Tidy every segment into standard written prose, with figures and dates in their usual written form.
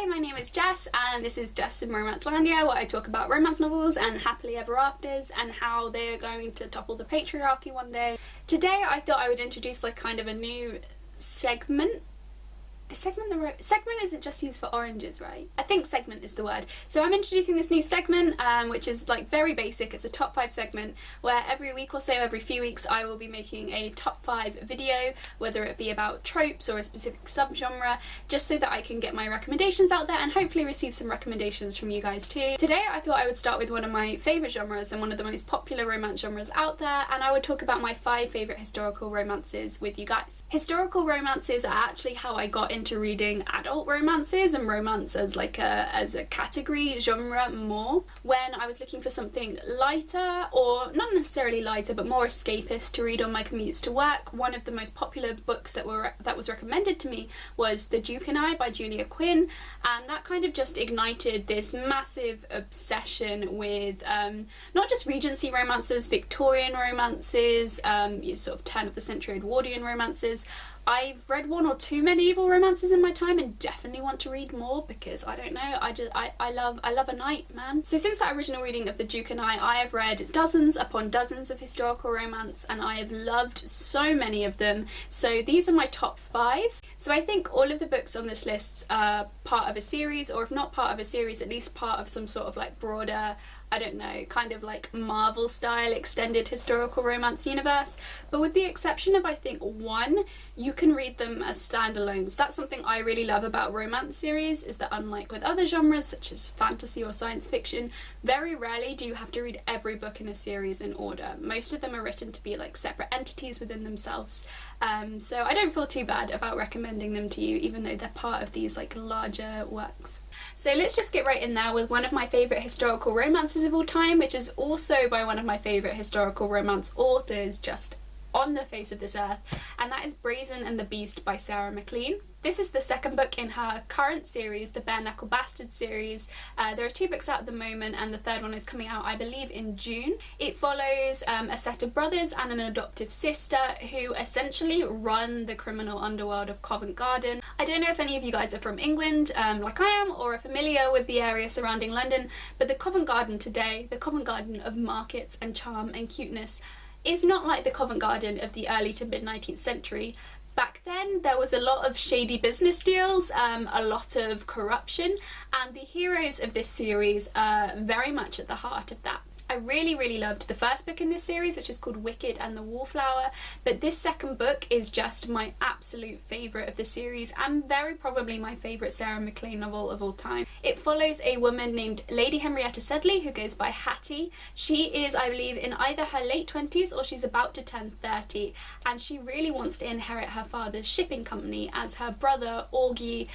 Hi, my name is Jess and this is Jess in Romancelandia, where I talk about romance novels and happily ever afters and how they're going to topple the patriarchy one day. Today I thought I would introduce like kind of a new segment. Segment isn't just used for oranges, right? I think segment is the word. So I'm introducing this new segment, which is like very basic. It's a top 5 segment where every week or so, every few weeks, I will be making a top 5 video, whether it be about tropes or a specific subgenre, just so that I can get my recommendations out there and hopefully receive some recommendations from you guys too. Today I thought I would start with one of my favourite genres and one of the most popular romance genres out there, and I would talk about my 5 favourite historical romances with you guys. Historical romances are actually how I got into reading adult romances and romance as like a category genre more, when I was looking for something lighter, or not necessarily lighter but more escapist to read on my commutes to work. One of the most popular books that was recommended to me was The Duke and I by Julia Quinn, and that kind of just ignited this massive obsession with not just Regency romances, Victorian romances, sort of turn of the century Edwardian romances. I've read 1 or 2 medieval romances in my time and definitely want to read more because I don't know, I love a night, man. So since that original reading of The Duke and I have read dozens upon dozens of historical romance and I have loved so many of them. So these are my top 5. So I think all of the books on this list are part of a series, or if not part of a series, at least part of some sort of like broader, I don't know, kind of like Marvel style extended historical romance universe. But with the exception of I think 1, you can read them as standalones. That's something I really love about romance series, is that unlike with other genres such as fantasy or science fiction, very rarely do you have to read every book in a series in order. Most of them are written to be like separate entities within themselves. So I don't feel too bad about recommending them to you, even though they're part of these like larger works. So let's just get right in there with one of my favourite historical romances of all time, which is also by one of my favourite historical romance authors just on the face of this earth, and that is Brazen and the Beast by Sarah Maclean. This is the 2nd book in her current series, the Bare Knuckle Bastard series. There are 2 books out at the moment and the 3rd one is coming out I believe in June. It follows a set of brothers and an adoptive sister who essentially run the criminal underworld of Covent Garden. I don't know if any of you guys are from England like I am, or are familiar with the area surrounding London, but the Covent Garden today, the Covent Garden of markets and charm and cuteness, is not like the Covent Garden of the early to mid 19th century. Back then there was a lot of shady business deals, a lot of corruption, and the heroes of this series are very much at the heart of that. I really loved the 1st book in this series, which is called Wicked and the Wallflower, but this 2nd book is just my absolute favourite of the series and very probably my favourite Sarah Maclean novel of all time. It follows a woman named Lady Henrietta Sedley who goes by Hattie. She is, I believe, in either her late 20s or she's about to turn 30, and she really wants to inherit her father's shipping company, as her brother Augie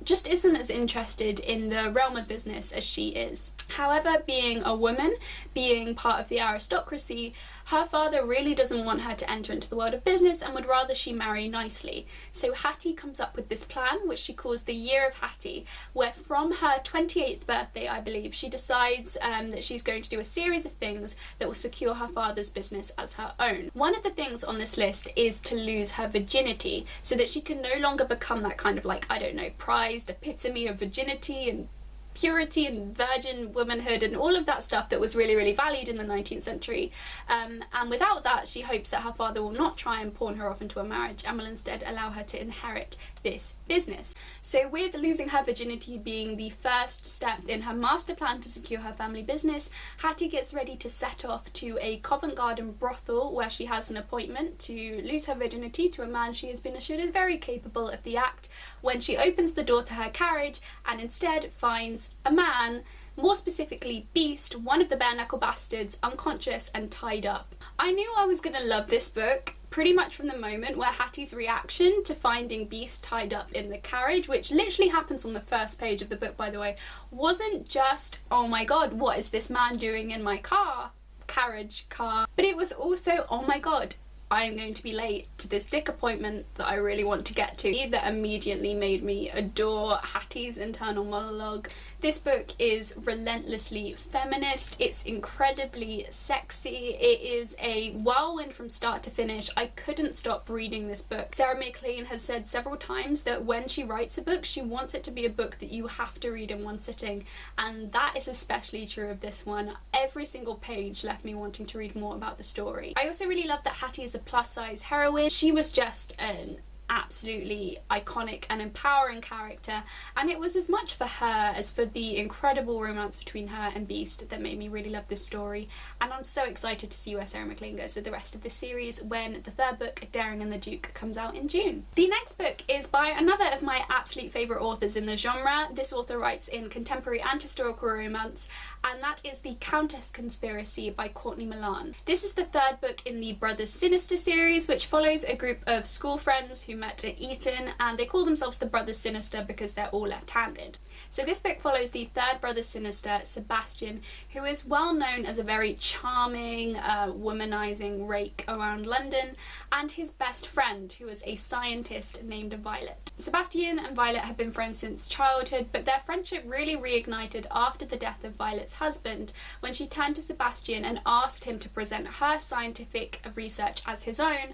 just isn't as interested in the realm of business as she is. However, being a woman, being part of the aristocracy, her father really doesn't want her to enter into the world of business and would rather she marry nicely. So Hattie comes up with this plan, which she calls the Year of Hattie, where from her 28th birthday, I believe, she decides that she's going to do a series of things that will secure her father's business as her own. One of the things on this list is to lose her virginity, so that she can no longer become that kind of like, I don't know, prized epitome of virginity and purity and virgin womanhood and all of that stuff that was really valued in the 19th century. And without that, she hopes that her father will not try and pawn her off into a marriage and will instead allow her to inherit this business. So with losing her virginity being the first step in her master plan to secure her family business, Hattie gets ready to set off to a Covent Garden brothel where she has an appointment to lose her virginity to a man she has been assured is very capable of the act, when she opens the door to her carriage and instead finds a man, more specifically Beast, one of the Bare Knuckle Bastards, unconscious and tied up. I knew I was gonna love this book pretty much from the moment where Hattie's reaction to finding Beast tied up in the carriage, which literally happens on the 1st page of the book by the way, wasn't just, oh my god, what is this man doing in my car, but it was also, oh my god, I'm going to be late to this dick appointment that I really want to get to, that immediately made me adore Hattie's internal monologue. This book is relentlessly feminist, it's incredibly sexy, it is a whirlwind from start to finish. I couldn't stop reading this book. Sarah Maclean has said several times that when she writes a book, she wants it to be a book that you have to read in one sitting, and that is especially true of this one. Every single page left me wanting to read more about the story. I also really love that Hattie is a plus-size heroine. She was just an absolutely iconic and empowering character, and it was as much for her as for the incredible romance between her and Beast that made me really love this story, and I'm so excited to see where Sarah Maclean goes with the rest of this series when the third book, Daring and the Duke, comes out in June. The next book is by another of my absolute favourite authors in the genre. This author writes in contemporary and historical romance, and that is the Countess Conspiracy by Courtney Milan. This is the third book in the Brothers Sinister series, which follows a group of school friends who met at Eton, and they call themselves the Brothers Sinister because they're all left-handed. So this book follows the third Brother Sinister, Sebastian, who is well known as a very charming, womanizing rake around London, and his best friend, who is a scientist named Violet. Sebastian and Violet have been friends since childhood, but their friendship really reignited after the death of Violet's husband, when she turned to Sebastian and asked him to present her scientific research as his own,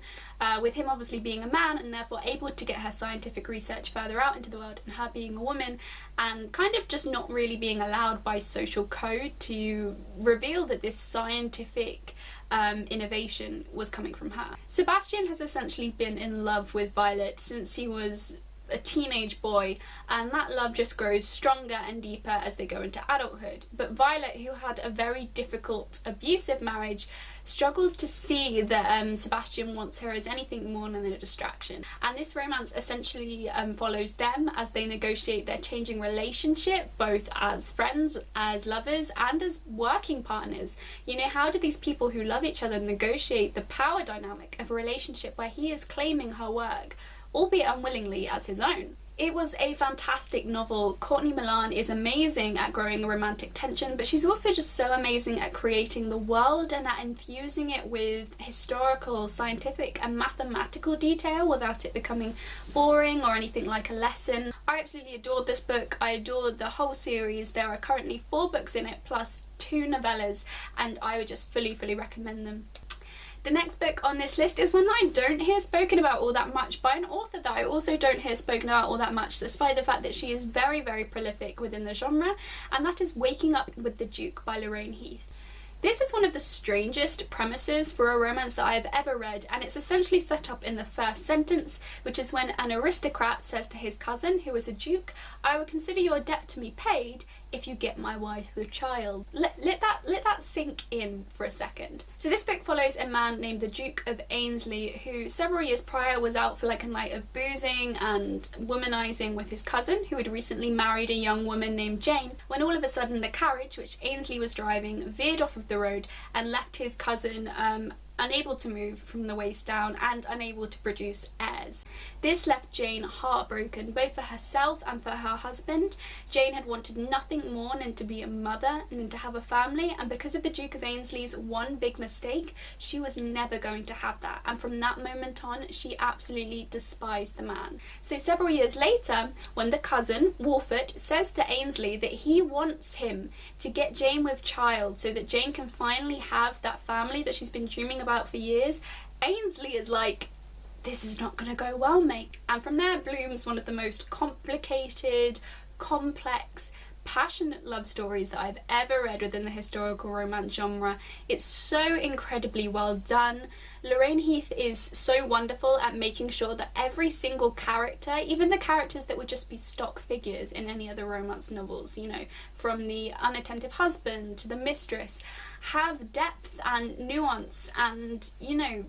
with him obviously being a man and therefore able to get her scientific research further out into the world, and her being a woman and kind of just not really being allowed by social code to reveal that this scientific innovation was coming from her. Sebastian has essentially been in love with Violet since he was a teenage boy, and that love just grows stronger and deeper as they go into adulthood. But Violet, who had a very difficult, abusive marriage, struggles to see that Sebastian wants her as anything more than a distraction. And this romance essentially follows them as they negotiate their changing relationship, both as friends, as lovers, and as working partners. You know, how do these people who love each other negotiate the power dynamic of a relationship where he is claiming her work, albeit unwillingly, as his own? It was a fantastic novel. Courtney Milan is amazing at growing romantic tension, but she's also just so amazing at creating the world and at infusing it with historical, scientific and mathematical detail without it becoming boring or anything like a lesson. I absolutely adored this book. I adored the whole series. There are currently 4 books in it plus 2 novellas, and I would just fully recommend them. The next book on this list is one that I don't hear spoken about all that much by an author that I also don't hear spoken about all that much, despite the fact that she is very prolific within the genre, and that is Waking Up with the Duke by Lorraine Heath. This is one of the strangest premises for a romance that I have ever read, and it's essentially set up in the first sentence, which is when an aristocrat says to his cousin, who is a duke, "I will consider your debt to me paid if you get my wife the child." Let that sink in for a second. So this book follows a man named the Duke of Ainsley, who several years prior was out for like a night of boozing and womanizing with his cousin, who had recently married a young woman named Jane, when all of a sudden the carriage which Ainsley was driving veered off of the road and left his cousin unable to move from the waist down and unable to produce heirs. This left Jane heartbroken, both for herself and for her husband. Jane had wanted nothing more than to be a mother and to have a family, and because of the Duke of Ainsley's one big mistake, she was never going to have that, and from that moment on she absolutely despised the man. So several years later, when the cousin, Wolfert, says to Ainsley that he wants him to get Jane with child so that Jane can finally have that family that she's been dreaming about for years, Ainsley is like, "This is not going to go well, mate." And from there blooms one of the most complicated, complex, passionate love stories that I've ever read within the historical romance genre. It's so incredibly well done. Lorraine Heath is so wonderful at making sure that every single character, even the characters that would just be stock figures in any other romance novels, you know, from the unattentive husband to the mistress, have depth and nuance and, you know,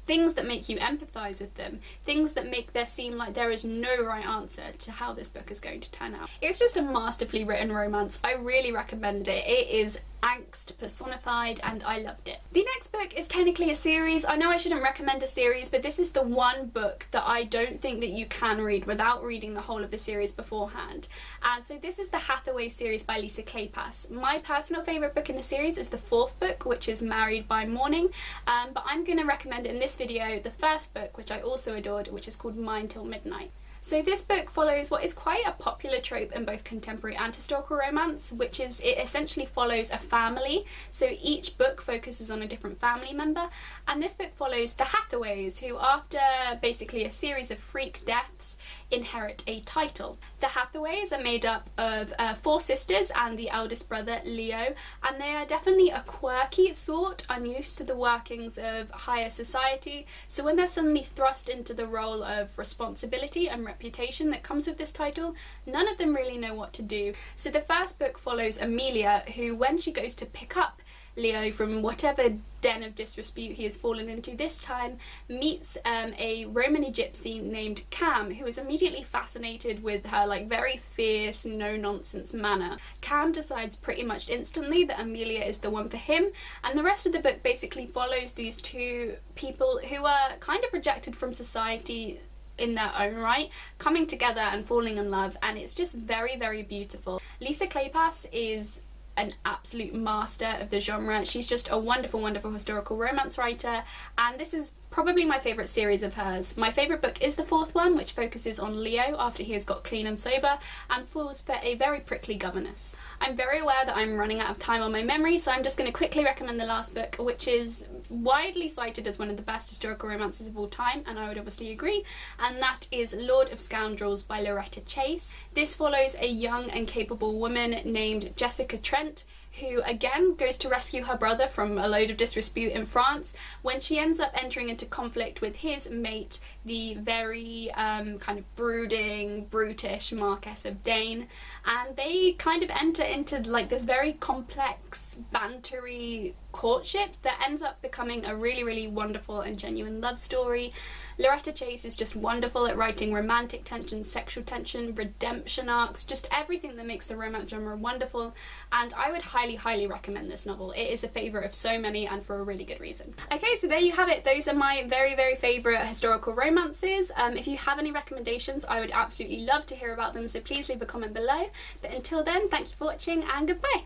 things that make you empathise with them, things that make there seem like there is no right answer to how this book is going to turn out. It's just a masterfully written romance. I really recommend it. It is angst personified, and I loved it. The next book is technically a series. I know I shouldn't recommend a series, but this is the one book that I don't think that you can read without reading the whole of the series beforehand. And so this is the Hathaway series by Lisa Kleypas. My personal favourite book in the series is the 4th book, which is Married by Morning, but I'm going to recommend in this video the first book, which I also adored, which is called Mine Till Midnight. So this book follows what is quite a popular trope in both contemporary and historical romance, which is it essentially follows a family. So each book focuses on a different family member, and this book follows the Hathaways, who after basically a series of freak deaths inherit a title. The Hathaways are made up of 4 sisters and the eldest brother Leo, and they are definitely a quirky sort, unused to the workings of higher society, so when they're suddenly thrust into the role of responsibility and reputation that comes with this title, none of them really know what to do. So the first book follows Amelia, who when she goes to pick up Leo from whatever den of disrepute he has fallen into this time, meets a Romany gypsy named Cam, who is immediately fascinated with her like very fierce, no-nonsense manner. Cam decides pretty much instantly that Amelia is the one for him, and the rest of the book basically follows these 2 people who are kind of rejected from society in their own right, coming together and falling in love, and it's just very, very beautiful. Lisa Kleypas is an absolute master of the genre. She's just a wonderful, wonderful historical romance writer, and this is probably my favourite series of hers. My favourite book is the 4th one, which focuses on Leo after he has got clean and sober and falls for a very prickly governess. I'm very aware that I'm running out of time on my memory, so I'm just going to quickly recommend the last book, which is widely cited as one of the best historical romances of all time, and I would obviously agree, and that is Lord of Scoundrels by Loretta Chase. This follows a young and capable woman named Jessica Trent, who again goes to rescue her brother from a load of disrepute in France when she ends up entering into conflict with his mate, the very kind of brooding, brutish Marquess of Dane, and they kind of enter into like this very complex, bantery courtship that ends up becoming a really, really wonderful and genuine love story. Loretta Chase is just wonderful at writing romantic tension, sexual tension, redemption arcs, just everything that makes the romance genre wonderful, and I would highly, highly recommend this novel. It is a favourite of so many, and for a really good reason. Okay, so there you have it. Those are my very, very favourite historical romances. If you have any recommendations, I would absolutely love to hear about them, so please leave a comment below. But until then, thank you for watching, and goodbye!